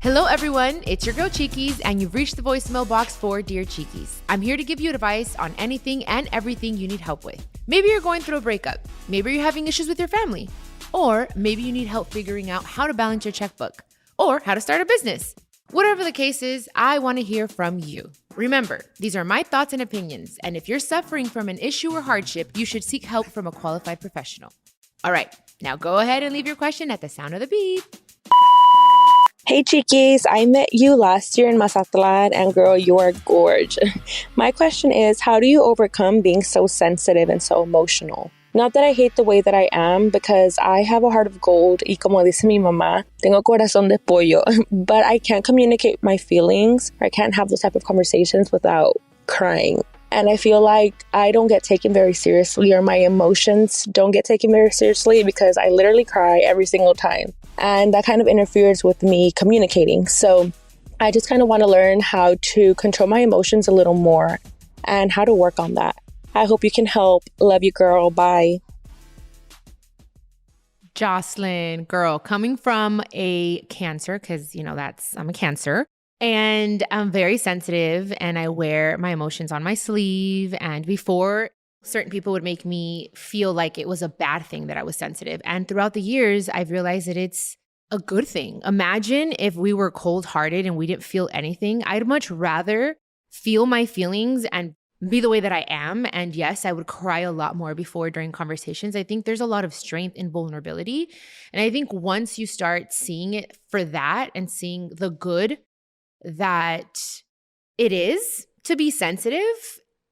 Hello, everyone. It's your girl, Cheekies, and you've reached the voicemail box for Dear Cheekies. I'm here to give you advice on anything and everything you need help with. Maybe you're going through a breakup. Maybe you're having issues with your family. Or maybe you need help figuring out how to balance your checkbook or how to start a business. Whatever the case is, I want to hear from you. Remember, these are my thoughts and opinions, and if you're suffering from an issue or hardship, you should seek help from a qualified professional. All right, now go ahead and leave your question at the sound of the beep. Hey Chiquis, I met you last year in Mazatlan and girl, you are gorge. My question is, how do you overcome being so sensitive and so emotional? Not that I hate the way that I am, because I have a heart of gold y como dice mi mamá, tengo corazón de pollo, but I can't communicate my feelings, or I can't have those type of conversations without crying. And I feel like I don't get taken very seriously, or my emotions don't get taken very seriously, because I literally cry every single time. And that kind of interferes with me communicating. So I just kind of want to learn how to control my emotions a little more and how to work on that. I hope you can help. Love you, girl. Bye. Jocelyn, girl, coming from a Cancer, because, I'm a Cancer. And I'm very sensitive and I wear my emotions on my sleeve. And before, certain people would make me feel like it was a bad thing that I was sensitive. And throughout the years, I've realized that it's a good thing. Imagine if we were cold-hearted and we didn't feel anything. I'd much rather feel my feelings and be the way that I am. And yes, I would cry a lot more before during conversations. I think there's a lot of strength in vulnerability. And I think once you start seeing it for that and seeing the good that it is to be sensitive,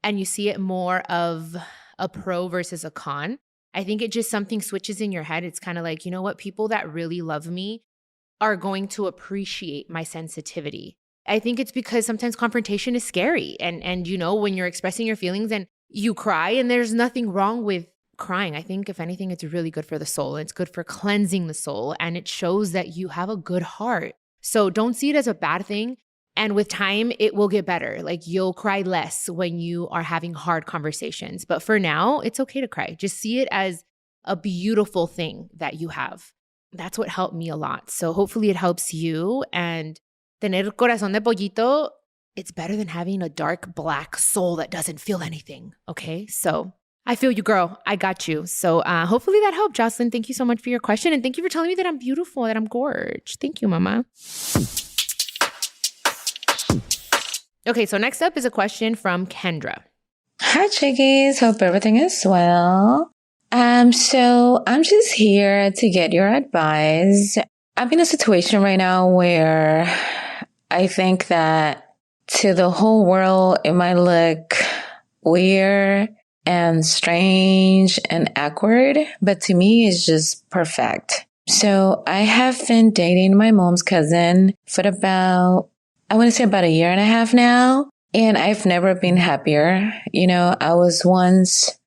and you see it more of a pro versus a con, I think it just something switches in your head. It's kind of like, you know what? People that really love me are going to appreciate my sensitivity. I think it's because sometimes confrontation is scary. And when you're expressing your feelings and you cry, and there's nothing wrong with crying. I think if anything, it's really good for the soul. It's good for cleansing the soul. And it shows that you have a good heart. So don't see it as a bad thing. And with time, it will get better. Like you'll cry less when you are having hard conversations. But for now, it's okay to cry. Just see it as a beautiful thing that you have. That's what helped me a lot. So hopefully it helps you. And tener corazón de pollito, it's better than having a dark black soul that doesn't feel anything. Okay? So I feel you, girl. I got you. So hopefully that helped, Jocelyn. Thank you so much for your question. And thank you for telling me that I'm beautiful, that I'm gorge. Thank you, mama. Okay, so next up is a question from Kendra. Hi, Chiquis. Hope everything is well. So I'm just here to get your advice. I'm in a situation right now where I think that to the whole world, it might look weird and strange and awkward, but to me, it's just perfect. So I have been dating my mom's cousin for about a year and a half now, and I've never been happier. I was once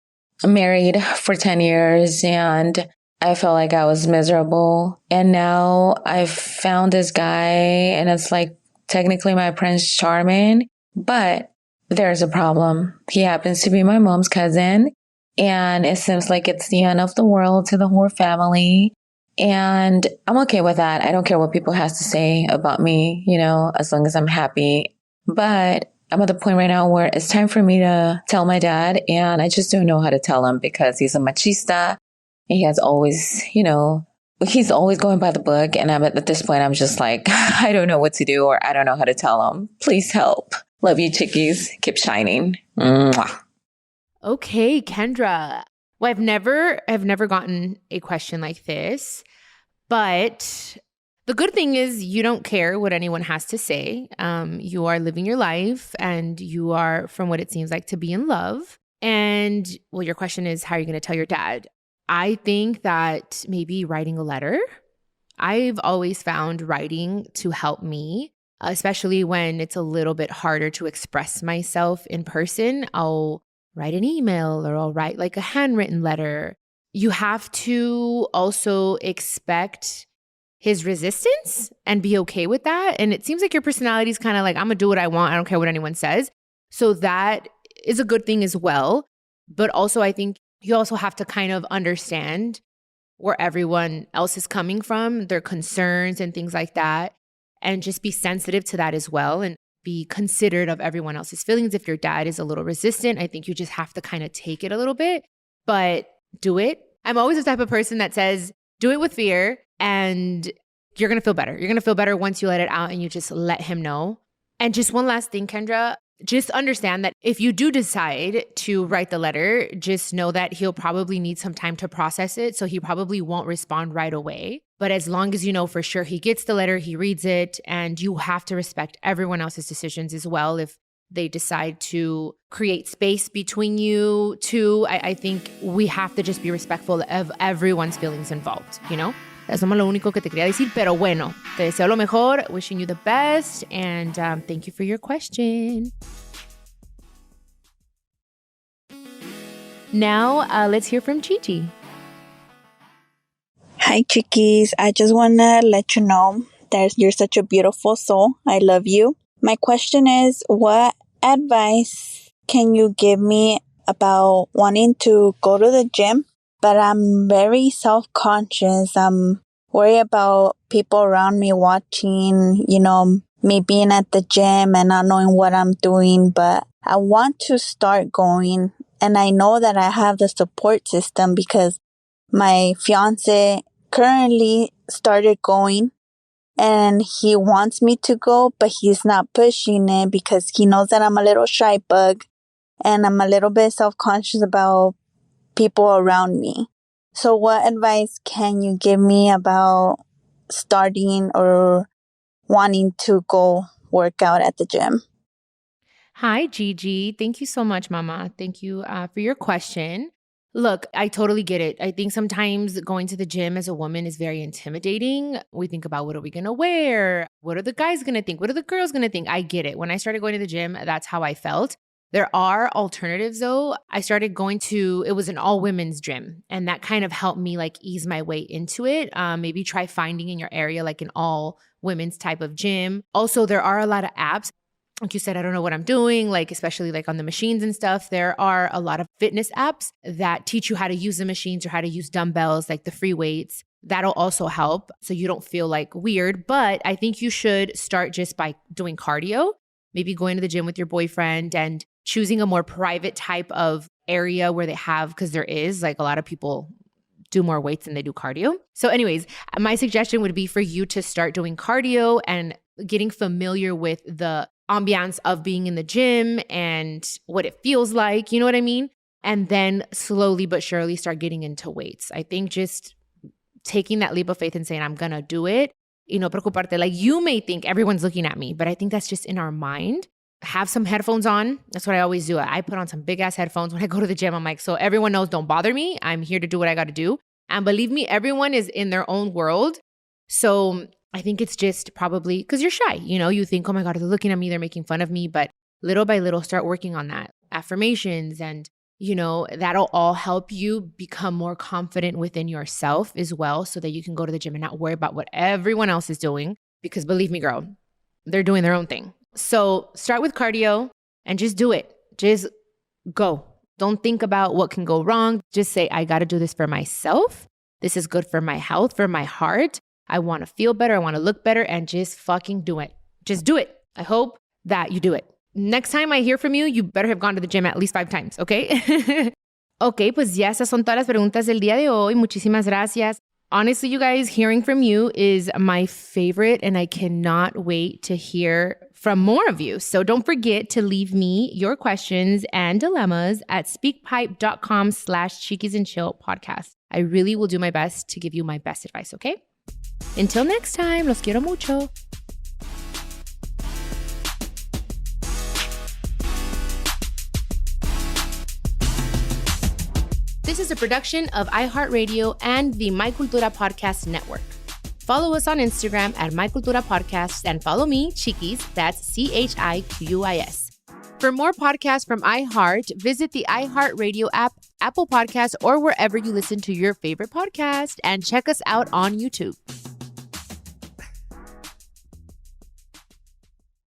married for 10 years and I felt like I was miserable. And now I've found this guy and it's like technically my Prince Charming, but there's a problem. He happens to be my mom's cousin, and it seems like it's the end of the world to the whole family. And I'm okay with that. I don't care what people have to say about me, as long as I'm happy. But I'm at the point right now where it's time for me to tell my dad, and I just don't know how to tell him because he's a machista. And he has always, he's always going by the book. And I'm at this point, I'm just like, I don't know what to do, or I don't know how to tell him. Please help. Love you, Chickies. Keep shining. Mwah. Okay, Kendra. Well, I've never gotten a question like this, but the good thing is you don't care what anyone has to say. You are living your life, and you are, from what it seems like, to be in love. And well, your question is, how are you going to tell your dad? I think that maybe writing a letter. I've always found writing to help me, especially when it's a little bit harder to express myself in person. I'll write an email, or I'll write like a handwritten letter. You have to also expect his resistance and be okay with that. And it seems like your personality is kind of like, I'm gonna do what I want. I don't care what anyone says. So that is a good thing as well. But also I think you also have to kind of understand where everyone else is coming from, their concerns and things like that. and just be sensitive to that as well and be considerate of everyone else's feelings. If your dad is a little resistant, I think you just have to kind of take it a little bit, but do it. I'm always the type of person that says, do it with fear and you're going to feel better. You're going to feel better once you let it out and you just let him know. And just one last thing, Kendra, just understand that if you do decide to write the letter, just know that he'll probably need some time to process it. So he probably won't respond right away. But as long as you know for sure he gets the letter, he reads it, and you have to respect everyone else's decisions as well. If they decide to create space between you two, I think we have to just be respectful of everyone's feelings involved, you know? Eso es lo único que te quería decir, pero bueno, te deseo lo mejor, wishing you the best, and thank you for your question. Now, let's hear from Gigi. Hi, Chiquis. I just want to let you know that you're such a beautiful soul. I love you. My question is, what advice can you give me about wanting to go to the gym, but I'm very self-conscious. I'm worried about people around me watching, me being at the gym and not knowing what I'm doing, but I want to start going. And I know that I have the support system because my fiance currently started going and he wants me to go, but he's not pushing it because he knows that I'm a little shy bug and I'm a little bit self-conscious about people around me. So what advice can you give me about starting or wanting to go work out at the gym? Hi, Gigi. Thank you so much, Mama. Thank you for your question. Look, I totally get it. I think sometimes going to the gym as a woman is very intimidating. We think about what are we going to wear? What are the guys going to think? What are the girls going to think? I get it. When I started going to the gym, that's how I felt. There are alternatives though. I started going to, it was an all women's gym, and that kind of helped me like ease my way into it. Maybe try finding in your area like an all women's type of gym. Also, there are a lot of apps. Like you said, I don't know what I'm doing, like especially like on the machines and stuff. There are a lot of fitness apps that teach you how to use the machines or how to use dumbbells, like the free weights. That'll also help so you don't feel like weird. But I think you should start just by doing cardio, maybe going to the gym with your boyfriend and choosing a more private type of area where they have, because there is like a lot of people do more weights than they do cardio. So anyways, my suggestion would be for you to start doing cardio and getting familiar with the ambiance of being in the gym and what it feels like, you know what I mean? And then slowly but surely start getting into weights. I think just taking that leap of faith and saying, I'm going to do it, no preocuparte. Like you may think everyone's looking at me, but I think that's just in our mind. Have some headphones on. That's what I always do. I put on some big ass headphones when I go to the gym. I'm like, so everyone knows, don't bother me. I'm here to do what I got to do. And believe me, everyone is in their own world. So I think it's just probably because you're shy. You think, oh my God, they're looking at me, they're making fun of me. But little by little, start working on that. Affirmations and, that'll all help you become more confident within yourself as well so that you can go to the gym and not worry about what everyone else is doing. Because believe me, girl, they're doing their own thing. So start with cardio and just do it. Just go. Don't think about what can go wrong. Just say, I got to do this for myself. This is good for my health, for my heart. I want to feel better. I want to look better, and just fucking do it. Just do it. I hope that you do it. Next time I hear from you, you better have gone to the gym at least 5 times, okay? Okay, pues ya esas son todas las preguntas del día de hoy. Muchísimas gracias. Honestly, you guys, hearing from you is my favorite, and I cannot wait to hear from more of you. So don't forget to leave me your questions and dilemmas at speakpipe.com/Chiquis and Chill podcast. I really will do my best to give you my best advice, okay? Until next time, los quiero mucho. This is a production of iHeartRadio and the My Cultura Podcast Network. Follow us on Instagram at My Cultura Podcast and follow me, Cheekies, that's CHIQUIS. For more podcasts from iHeart, visit the iHeartRadio app, Apple Podcasts, or wherever you listen to your favorite podcast, and check us out on YouTube.